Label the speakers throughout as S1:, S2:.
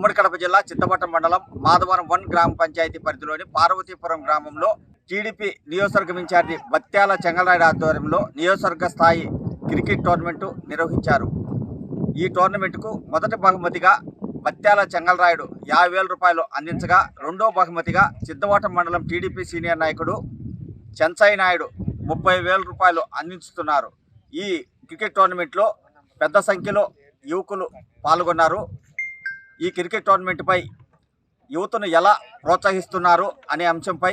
S1: ఉమ్మడి కడప జిల్లా చిత్తపట్నం మండలం మాధవరం 1 గ్రామ పంచాయతీ పరిధిలోని పార్వతీపురం గ్రామంలో టీడీపీ నియోజకవర్గం ఇన్ఛార్జి బత్యాల చెంగలరాయుడు ఆధ్వర్యంలో నియోజకవర్గ స్థాయి క్రికెట్ టోర్నమెంటు నిర్వహించారు. ఈ టోర్నమెంటుకు మొదటి బహుమతిగా బత్యాల చెంగలరాయుడు 50,000 రూపాయలు అందించగా, రెండో బహుమతిగా చిత్తపట్నం మండలం టీడీపీ సీనియర్ నాయకుడు చెంచయ్య నాయుడు 30,000 రూపాయలు అందించుతున్నారు. ఈ క్రికెట్ టోర్నమెంట్లో పెద్ద సంఖ్యలో యువకులు పాల్గొన్నారు. ఈ క్రికెట్ టోర్నమెంట్పై యువతను ఎలా ప్రోత్సహిస్తున్నారు అనే అంశంపై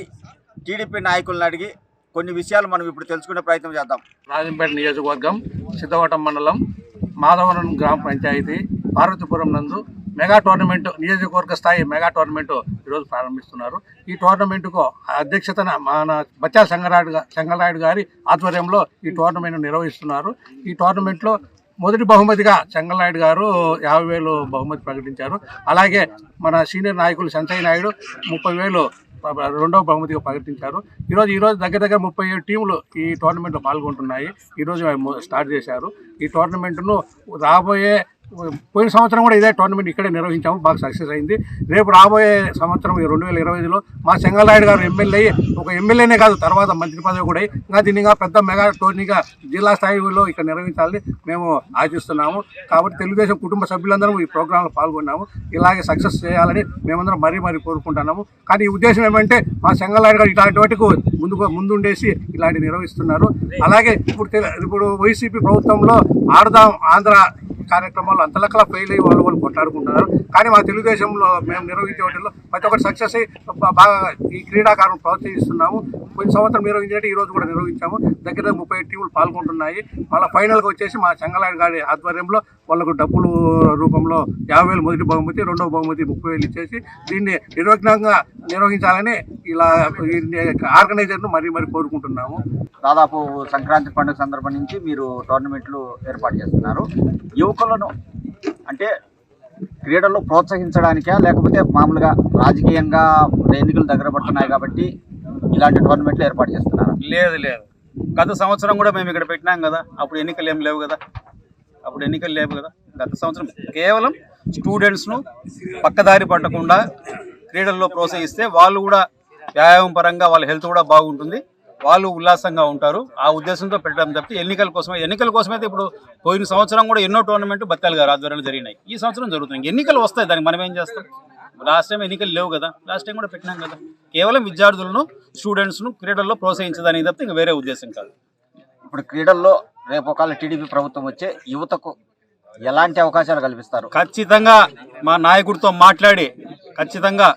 S1: టీడీపీ నాయకులను అడిగి కొన్ని విషయాలు మనం ఇప్పుడు తెలుసుకునే ప్రయత్నం చేద్దాం.
S2: రాజంపేట నియోజకవర్గం సిద్ధవటం మండలం మాధవరం గ్రామ పంచాయతీ పార్వతీపురం నందు మెగా టోర్నమెంట్, నియోజకవర్గ స్థాయి మెగా టోర్నమెంట్ ఈరోజు ప్రారంభిస్తున్నారు. ఈ టోర్నమెంటుకు అధ్యక్షతన మన బత్యాల చెంగలరాయుడు గారి ఆధ్వర్యంలో ఈ టోర్నమెంట్ నిర్వహిస్తున్నారు. ఈ టోర్నమెంట్లో మొదటి బహుమతిగా చెంగలరాయుడు గారు 50,000 బహుమతి ప్రకటించారు. అలాగే మన సీనియర్ నాయకులు చెంచయ్య నాయుడు 30,000 రెండవ బహుమతిగా ప్రకటించారు. ఈరోజు దగ్గర 37 టీములు ఈ టోర్నమెంట్లో పాల్గొంటున్నాయి. ఈరోజు స్టార్ట్ చేశారు. ఈ టోర్నమెంట్ను పోయిన సంవత్సరం కూడా ఇదే టోర్నమెంట్ ఇక్కడే నిర్వహించాము, బాగా సక్సెస్ అయింది. రేపు రాబోయే సంవత్సరం 2025లో మా చెంగలరాయుడు గారు ఎమ్మెల్యేనే కాదు, తర్వాత మంత్రి పదవి కూడా ఇంకా దీన్ని పెద్ద మెగా టోర్నీగా జిల్లా స్థాయిలో ఇక్కడ నిర్వహించాలని మేము ఆశిస్తున్నాము. కాబట్టి తెలుగుదేశం కుటుంబ సభ్యులందరం ఈ ప్రోగ్రాంలో పాల్గొన్నాము. ఇలాగే సక్సెస్ చేయాలని మేమందరం మరీ కోరుకుంటున్నాము. కానీ ఈ ఉద్దేశం ఏమంటే మా చెంగలరాయుడు గారు ఇలాంటి వాటికి ముందుండేసి ఇలాంటివి నిర్వహిస్తున్నారు. అలాగే ఇప్పుడు వైసీపీ ప్రభుత్వంలో ఆడదాం ఆంధ్ర కార్యక్రమాలు అంతలక్కలా ఫెయిల్ అయ్యి వాళ్ళు కొట్లాడుకుంటున్నారు. కానీ మా తెలుగుదేశంలో మేము నిర్వహించే వాటిల్లో ప్రతి ఒక్కటి సక్సెస్ అయ్యి బాగా ఈ క్రీడాకారులను ప్రోత్సహిస్తున్నాము. పోయిన సంవత్సరం నిర్వహించినట్టు ఈరోజు కూడా నిర్వహించాము. దగ్గర 37 టీములు పాల్గొంటున్నాయి. మళ్ళీ ఫైనల్గా వచ్చేసి మా చెంగలరాయుడు గారి ఆధ్వర్యంలో వాళ్ళకు డబ్బులు రూపంలో 50,000 మొదటి బహుమతి, రెండవ బహుమతి 30,000 ఇచ్చేసి దీన్ని నిర్విఘ్నంగా నిర్వహించాలని ఇలా ఆర్గనైజర్ను మరీ కోరుకుంటున్నాము.
S1: దాదాపు సంక్రాంతి పండుగ సందర్భం నుంచి మీరు టోర్నమెంట్లు ఏర్పాటు చేస్తున్నారు. యువకులను అంటే క్రీడల్లో ప్రోత్సహించడానికా, లేకపోతే మామూలుగా రాజకీయంగా ఎన్నికలు దగ్గర పడుతున్నాయి కాబట్టి ఇలాంటి టోర్నమెంట్లు ఏర్పాటు చేస్తున్నారు?
S3: లేదు, గత సంవత్సరం కూడా మేము ఇక్కడ పెట్టినాం కదా, అప్పుడు ఎన్నికలు ఏం లేవు కదా. గత సంవత్సరం కేవలం స్టూడెంట్స్ను పక్కదారి పట్టకుండా క్రీడల్లో ప్రోత్సహిస్తే వాళ్ళు కూడా వ్యాయామం పరంగా వాళ్ళ హెల్త్ కూడా బాగుంటుంది, వాళ్ళు ఉల్లాసంగా ఉంటారు. ఆ ఉద్దేశంతో పెట్టడం తప్పితే ఎన్నికల కోసమైతే ఇప్పుడు పోయిన సంవత్సరం కూడా ఎన్నో టోర్నమెంట్ బత్యాల గారు ఆధ్వర్యంలో జరిగినాయి. ఈ సంవత్సరం జరుగుతున్నాయి. ఎన్నికలు వస్తాయి, దానికి మనం ఏం చేస్తాం? లాస్ట్ టైం ఎన్నికలు లేవు కదా, లాస్ట్ టైం కూడా పెట్టినాం కదా. కేవలం విద్యార్థులను, స్టూడెంట్స్ను క్రీడల్లో ప్రోత్సహించడానికి తప్పితే ఇంకా వేరే ఉద్దేశం కాదు.
S1: ఇప్పుడు క్రీడల్లో రేపు ఒకవేళ టీడీపీ ప్రభుత్వం వచ్చే యువతకు ఎలాంటి అవకాశాలు కల్పిస్తారు?
S3: ఖచ్చితంగా మా నాయకుడితో మాట్లాడి ఖచ్చితంగా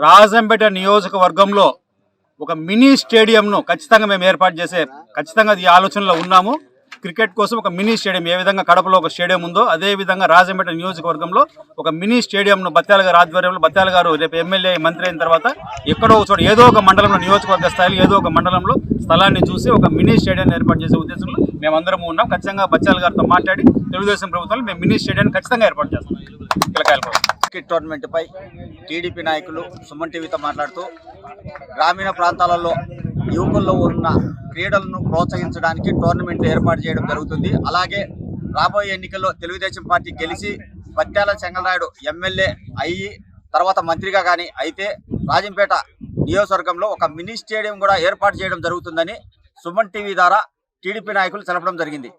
S3: రాజంపేట నియోజకవర్గంలో ఒక మినీ స్టేడియంను ఖచ్చితంగా మేము ఏర్పాటు చేసే ఖచ్చితంగా ఈ ఆలోచనలో ఉన్నాము. క్రికెట్ కోసం ఒక మినీ స్టేడియం, ఏ విధంగా కడపలో ఒక స్టేడియం ఉందో అదే విధంగా రాజంపేట నియోజకవర్గంలో ఒక మినీ స్టేడియంను బత్యాల గారి ఆధ్వర్యంలో, బత్యాల గారు రేపు ఎమ్మెల్యే మంత్రి అయిన తర్వాత ఎక్కడో ఒక చోట ఏదో ఒక మండలంలో, నియోజకవర్గ స్థాయిలో ఏదో ఒక మండలంలో స్థలాన్ని చూసి ఒక మినీ స్టేడియాన్ని ఏర్పాటు చేసే ఉద్దేశంలో మేమందరం ఉన్నాం. ఖచ్చితంగా బత్యాల గారితో మాట్లాడి తెలుగుదేశం ప్రభుత్వంలో మేము మినీ స్టేడియాన్ని ఖచ్చితంగా ఏర్పాటు చేస్తాం.
S1: క్రికెట్ టోర్నమెంట్పై టీడీపీ నాయకులు సుమన్ టీవీతో మాట్లాడుతూ గ్రామీణ ప్రాంతాలలో యువకుల్లో ఉన్న క్రీడలను ప్రోత్సహించడానికి టోర్నమెంట్లు ఏర్పాటు చేయడం జరుగుతుంది. అలాగే రాబోయే ఎన్నికల్లో తెలుగుదేశం పార్టీ గెలిచి బత్యాల చెంగలరాయుడు ఎమ్మెల్యే అయ్యి తర్వాత మంత్రిగా కానీ అయితే రాజంపేట నియోజకవర్గంలో ఒక మినీ స్టేడియం కూడా ఏర్పాటు చేయడం జరుగుతుందని సుమన్ టీవీ ద్వారా టీడీపీ నాయకులు తెలపడం జరిగింది.